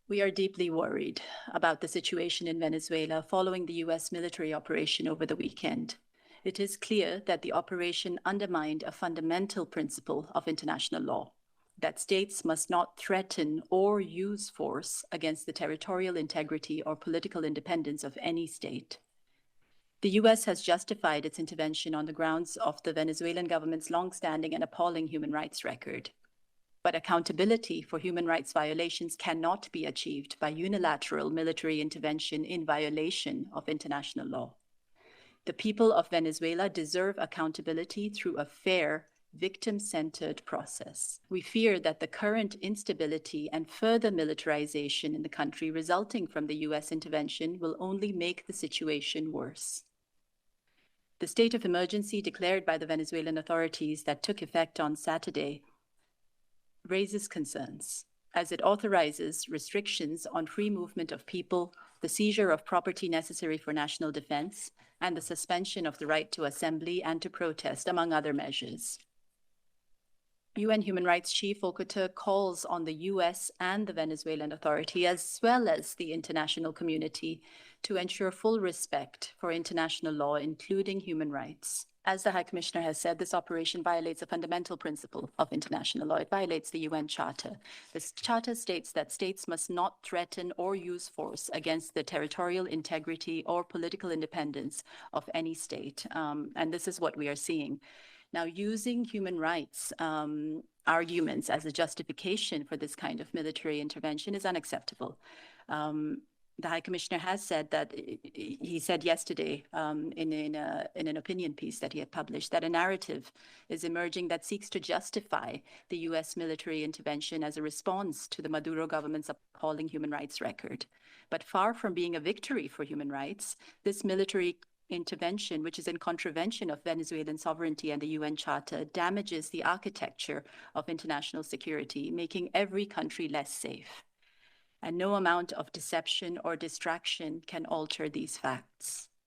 We are deeply worried about the situation in Venezuela following the U.S. military operation over the weekend. It is clear that the operation undermined a fundamental principle of international law, that states must not threaten or use force against the territorial integrity or political independence of any state. The U.S. has justified its intervention on the grounds of the Venezuelan government's long-standing and appalling human rights record. But accountability for human rights violations cannot be achieved by unilateral military intervention in violation of international law. The people of Venezuela deserve accountability through a fair, victim-centered process. We fear that the current instability and further militarization in the country resulting from the U.S. intervention will only make the situation worse. The state of emergency declared by the Venezuelan authorities that took effect on Saturday raises concerns, as it authorizes restrictions on free movement of people, the seizure of property necessary for national defense, and the suspension of the right to assembly and to protest, among other measures. UN Human Rights Chief OHCHR calls on the US and the Venezuelan Authority, as well as the international community, to ensure full respect for international law, including human rights. As the High Commissioner has said, this operation violates a fundamental principle of international law. It violates the UN Charter. This Charter states that states must not threaten or use force against the territorial integrity or political independence of any state. And this is what we are seeing. Now, using human rights arguments as a justification for this kind of military intervention is unacceptable. The High Commissioner has said that, he said yesterday in an opinion piece that he had published, that a narrative is emerging that seeks to justify the U.S. military intervention as a response to the Maduro government's appalling human rights record. But far from being a victory for human rights, this military intervention, which is in contravention of Venezuelan sovereignty and the UN Charter, damages the architecture of international security, making every country less safe. And no amount of deception or distraction can alter these facts.